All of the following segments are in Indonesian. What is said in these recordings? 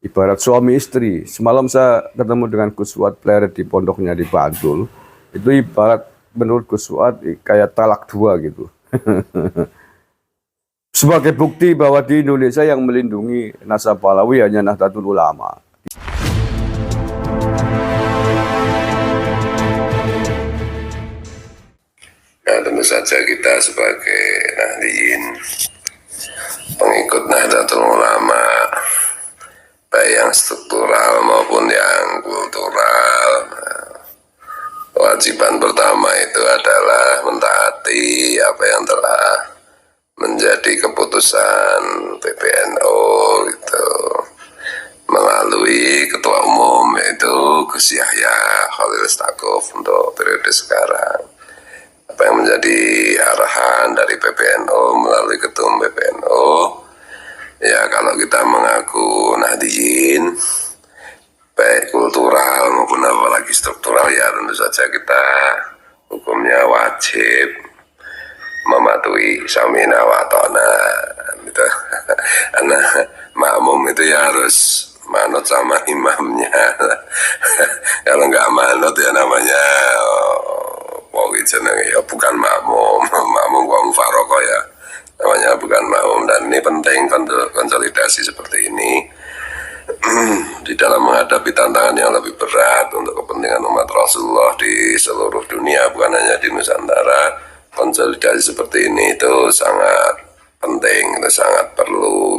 Ibarat suami istri. Semalam saya ketemu dengan Gus Fuad Pleret di pondoknya di Bantul. Itu ibarat menurut Gus Fuad kayak talak dua gitu. Sebagai bukti bahwa di Indonesia yang melindungi nasab Pahlawi hanya Nahdlatul Ulama. Nah, tentu saja kita sebagai Nahdliyin, pengikut Nahdlatul Ulama, baik yang struktural maupun yang kultural, kewajiban pertama itu adalah mentaati apa yang telah menjadi keputusan PBNU gitu, melalui ketua umum yaitu Gus Yahya Khalil Stakuf untuk periode sekarang. Apa yang menjadi arahan dari PBNU melalui ketum PBNU, ya kalau kita mengaku Nahdliyin, baik kultural maupun apalagi struktural, ya tentu saja kita hukumnya wajib mematuhi samina wa ta'na gitu. Karena makmum itu ya harus manut sama imamnya. Kalau nggak manut ya namanya ya bukan makmum. Makmum wong faroko ya namanya bukan makmum. Dan ini penting konsolidasi seperti ini di dalam menghadapi tantangan yang lebih berat untuk kepentingan umat Rasulullah di seluruh dunia, bukan hanya di Nusantara. Konsolidasi seperti ini itu sangat penting, itu sangat perlu.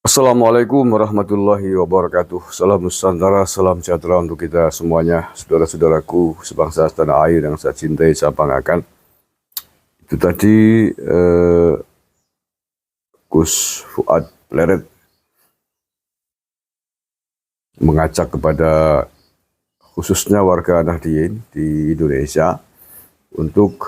Assalamualaikum warahmatullahi wabarakatuh. Salam Nusantara, salam sejahtera untuk kita semuanya, saudara-saudaraku sebangsa tanah air yang saya cintai, saya banggakan. Itu tadi Gus Fuad Pleret mengajak kepada khususnya warga Nahdliyin di Indonesia untuk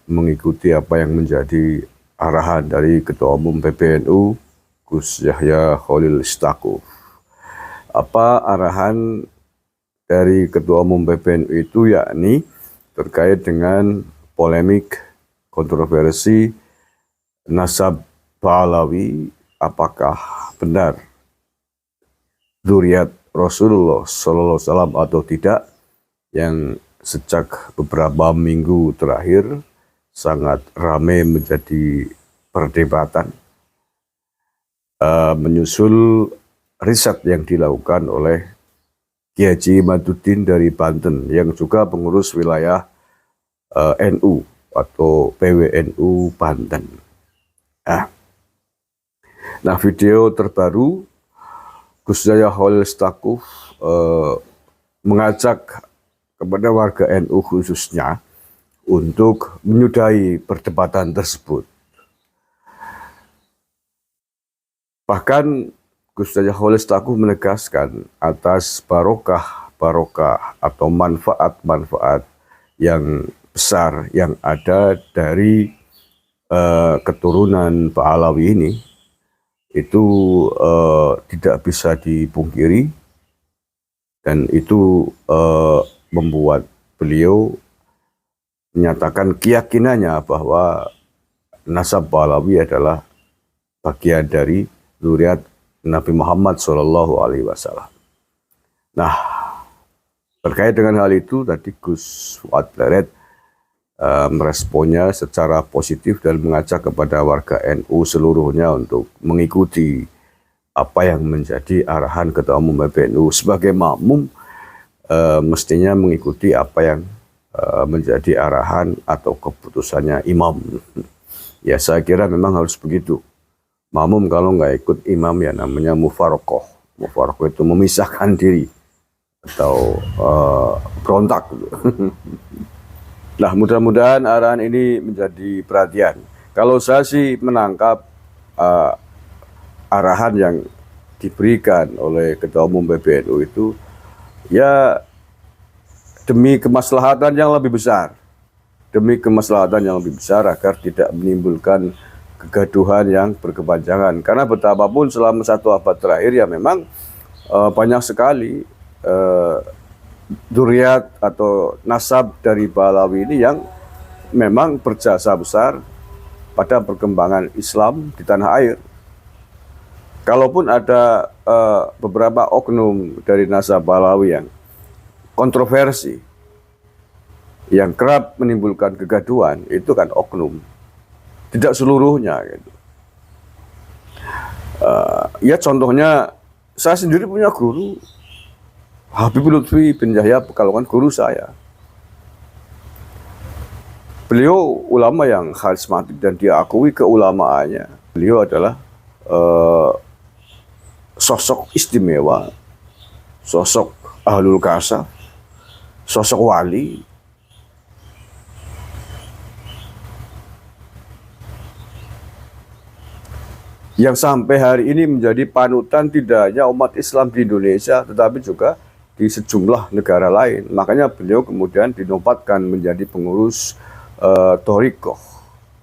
mengikuti apa yang menjadi arahan dari Ketua Umum PBNU Gus Yahya Khalil Stakuf. Apa arahan dari Ketua Umum PBNU itu, yakni terkait dengan polemik kontroversi nasab Pahlawi, apakah benar dzurriyyat Rasulullah SAW atau tidak, yang sejak beberapa minggu terakhir sangat ramai menjadi perdebatan menyusul riset yang dilakukan oleh Kiai Haji Imaduddin dari Banten yang juga pengurus wilayah NU atau PWNU Banten. Nah, video terbaru Gus Yahya Khalil Stakuf mengajak kepada warga NU khususnya untuk menyudahi perdebatan tersebut. Bahkan Gus Yahya Khalil Stakuf menegaskan atas barokah atau manfaat-manfaat yang besar yang ada dari keturunan Pahlawi ini, itu tidak bisa dipungkiri, dan itu membuat beliau menyatakan keyakinannya bahwa nasab Pahlawi adalah bagian dari dzurriyyat Nabi Muhammad SAW. Nah, terkait dengan hal itu tadi Gus Fuad Pleret meresponnya secara positif dan mengajak kepada warga NU seluruhnya untuk mengikuti apa yang menjadi arahan Ketua Umum PBNU. Sebagai makmum mestinya mengikuti apa yang menjadi arahan atau keputusannya imam. Ya, saya kira memang harus begitu. Makmum kalau nggak ikut imam ya namanya mufarokoh. Mufarokoh itu memisahkan diri atau berontak. Nah, mudah-mudahan arahan ini menjadi perhatian. Kalau saya sih menangkap arahan yang diberikan oleh Ketua Umum PBNU itu ya demi kemaslahatan yang lebih besar. Demi kemaslahatan yang lebih besar agar tidak menimbulkan kegaduhan yang berkepanjangan. Karena betapapun selama 1 abad terakhir ya memang banyak sekali dzurriyyat atau nasab dari Pahlawi ini yang memang berjasa besar pada perkembangan Islam di tanah air. kalaupun ada beberapa oknum dari Nasabalawi yang kontroversi, yang kerap menimbulkan kegaduhan, itu kan oknum, tidak seluruhnya gitu. Ya contohnya, saya sendiri punya guru, Habib Lutfi bin Yahya Pekalongan, guru saya. Beliau ulama yang karismatik dan diakui keulamaannya. Beliau adalah sosok istimewa, sosok ahlul kasaf, sosok wali. Yang sampai hari ini menjadi panutan tidak hanya umat Islam di Indonesia, tetapi juga di sejumlah negara lain. Makanya beliau kemudian dinobatkan menjadi pengurus Thorikoh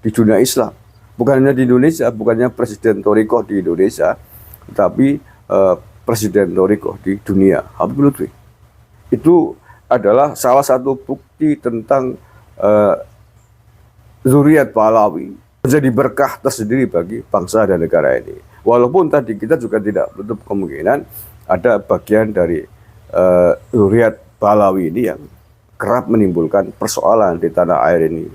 di dunia Islam. Bukan hanya di Indonesia, bukannya presiden Thorikoh di Indonesia, tetapi presiden Thorikoh di dunia, Habib Lutfi. Itu adalah salah satu bukti tentang zuriat Pahlawi, menjadi berkah tersendiri bagi bangsa dan negara ini. Walaupun tadi kita juga tidak menutup kemungkinan ada bagian dari zuriat Pahlawi ini yang kerap menimbulkan persoalan di tanah air ini.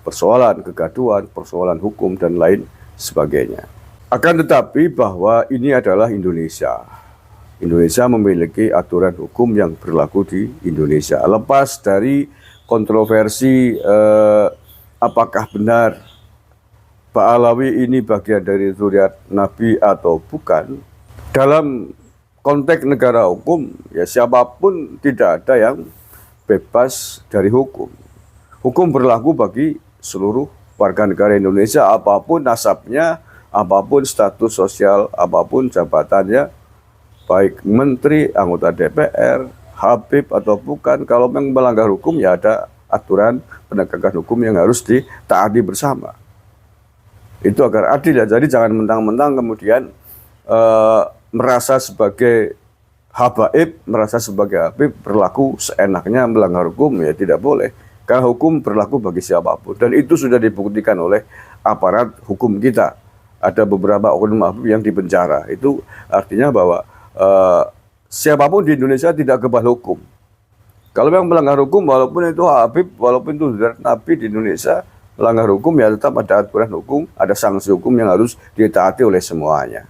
Persoalan kegaduhan, persoalan hukum, dan lain sebagainya. Akan tetapi bahwa ini adalah Indonesia. Indonesia memiliki aturan hukum yang berlaku di Indonesia. Lepas dari kontroversi apakah benar Pak Alawi ini bagian dari zuriat Nabi atau bukan, dalam konteks negara hukum, ya siapapun tidak ada yang bebas dari hukum. Hukum berlaku bagi seluruh warga negara Indonesia, apapun nasabnya, apapun status sosial, apapun jabatannya, baik menteri, anggota DPR, Habib atau bukan. Kalau memang melanggar hukum, ya ada aturan penegakan hukum yang harus ditaati bersama. Itu agar adil ya. Jadi jangan mentang-mentang kemudian merasa sebagai habaib, merasa sebagai habib, berlaku seenaknya melanggar hukum, ya tidak boleh. Karena hukum berlaku bagi siapapun. Dan itu sudah dibuktikan oleh aparat hukum kita. Ada beberapa oknum habib yang dipenjara. Itu artinya bahwa siapapun di Indonesia tidak kebal hukum. Kalau memang melanggar hukum, walaupun itu habib, walaupun itu Nabi di Indonesia, melanggar hukum, ya tetap ada aturan hukum, ada sanksi hukum yang harus ditaati oleh semuanya.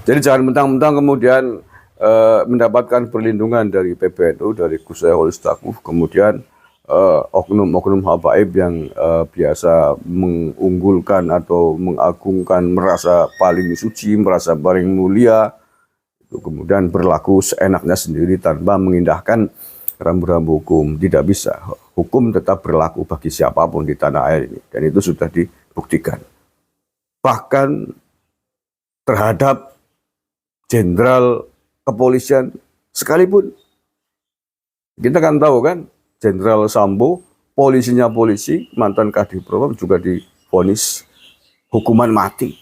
Jadi jangan mentang-mentang kemudian mendapatkan perlindungan dari PBNU, dari Gus Yahya Stakuf, kemudian oknum-oknum habaib yang biasa mengunggulkan atau mengagungkan, merasa paling suci, merasa paling mulia, itu kemudian berlaku seenaknya sendiri tanpa mengindahkan rambu-rambu hukum. Tidak bisa. Hukum tetap berlaku bagi siapapun di tanah air ini. Dan itu sudah dibuktikan. Bahkan terhadap jenderal kepolisian sekalipun. Kita kan tahu kan, Jenderal Sambo, polisinya polisi, mantan Kadif Propam juga divonis hukuman mati.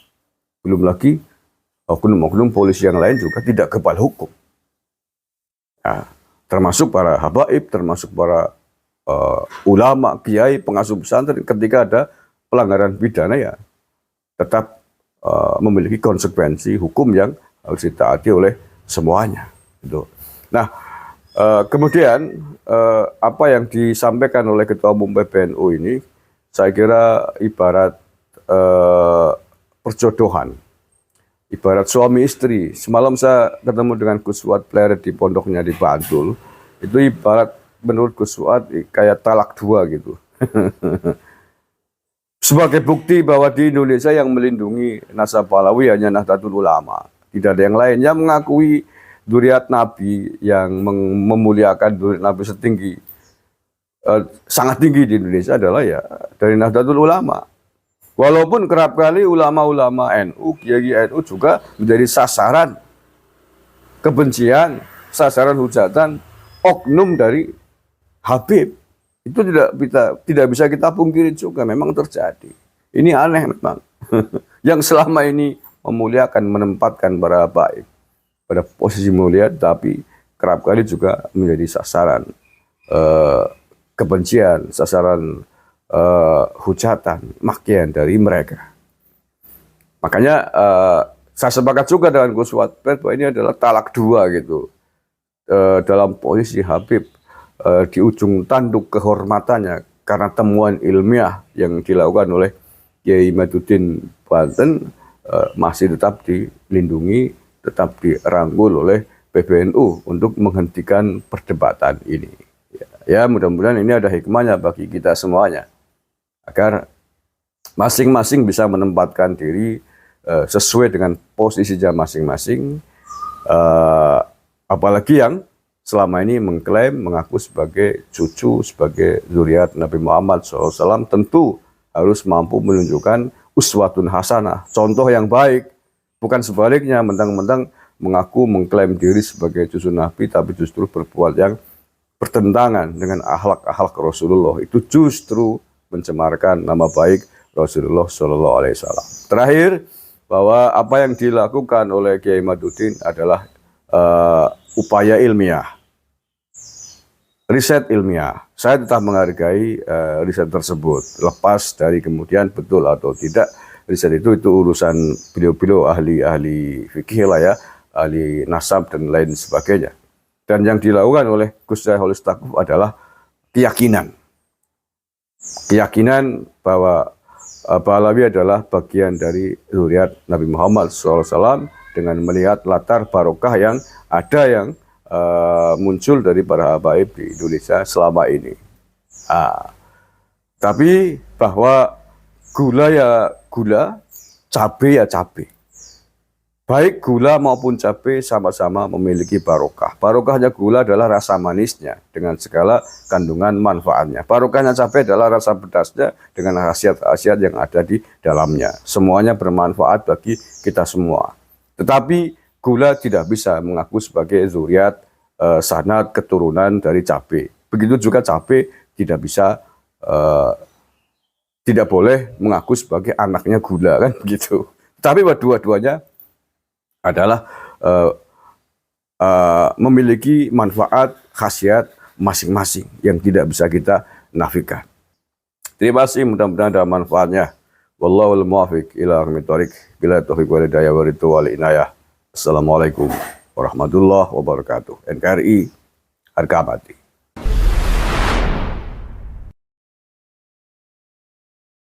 Belum lagi oknum-oknum polisi yang lain juga tidak kebal hukum. Nah, termasuk para habaib, termasuk para ulama, kiai, pengasuh pesantren, ketika ada pelanggaran pidana, ya tetap memiliki konsekuensi hukum yang harus ditaati oleh semuanya. Gitu. Nah, kemudian apa yang disampaikan oleh Ketua Umum PBNU ini, saya kira ibarat perjodohan, ibarat suami istri. Semalam saya ketemu dengan Gus Fuad Pleret di pondoknya di Bantul. Itu ibarat menurut Gus Fuad kayak talak dua gitu. Sebagai bukti bahwa di Indonesia yang melindungi nasab Pahlawi hanya Nahdlatul Ulama. Tidak ada yang lain yang mengakui zuriat Nabi, yang memuliakan zuriat Nabi setinggi, sangat tinggi di Indonesia adalah ya dari Nahdlatul Ulama. Walaupun kerap kali ulama-ulama NU, kiai NU juga menjadi sasaran kebencian, sasaran hujatan oknum dari Habib. Itu tidak bisa kita pungkiri juga, memang terjadi. Ini aneh memang. Yang selama ini memuliakan, menempatkan para baik pada posisi mulia, tapi kerap kali juga menjadi sasaran kebencian, sasaran hujatan, makian dari mereka. Makanya saya sepakat juga dengan Gus Watbet bahwa ini adalah talak dua gitu. Dalam posisi Habib di ujung tanduk kehormatannya karena temuan ilmiah yang dilakukan oleh Kiai Imaduddin Banten masih tetap dilindungi, tetap dirangkul oleh PBNU untuk menghentikan perdebatan ini. Ya, mudah-mudahan ini ada hikmahnya bagi kita semuanya agar masing-masing bisa menempatkan diri sesuai dengan posisinya masing-masing. Apalagi yang selama ini mengklaim, mengaku sebagai cucu, sebagai zuriat Nabi Muhammad SAW, tentu harus mampu menunjukkan uswatun hasanah, contoh yang baik. Bukan sebaliknya, mentang-mentang mengaku mengklaim diri sebagai cucu Nabi, tapi justru berbuat yang bertentangan dengan akhlak-akhlak Rasulullah. Itu justru mencemarkan nama baik Rasulullah SAW. Terakhir, bahwa apa yang dilakukan oleh Kiai Imaduddin adalah upaya ilmiah, riset ilmiah. Saya tetap menghargai riset tersebut. Lepas dari kemudian betul atau tidak riset itu urusan beliau-beliau ahli fikih lah ya, ahli nasab dan lain sebagainya. Dan yang dilakukan oleh Gus Syahul Istiqomah adalah keyakinan bahwa Pahlawi adalah bagian dari zuriat Nabi Muhammad SAW dengan melihat latar barokah yang ada yang muncul dari para habaib di Indonesia selama ini. Tapi bahwa gula ya gula, cabai ya cabai. Baik gula maupun cabai sama-sama memiliki barokah. Barokahnya gula adalah rasa manisnya dengan segala kandungan manfaatnya. Barokahnya cabai adalah rasa pedasnya dengan khasiat-khasiat yang ada di dalamnya. Semuanya bermanfaat bagi kita semua. Tetapi gula tidak bisa mengaku sebagai zuriat sanad keturunan dari cabai. Begitu juga cabai tidak bisa tidak boleh mengaku sebagai anaknya gula, kan begitu. Tapi dua-duanya adalah memiliki manfaat, khasiat masing-masing yang tidak bisa kita nafikan. Terima kasih, mudah-mudahan ada manfaatnya. Wallahul muwaffiq ila aqwamit thoriq. Bila taufiq wal hidayah wa ridho wal inayah. Assalamualaikum warahmatullahi wabarakatuh. NKRI harga mati.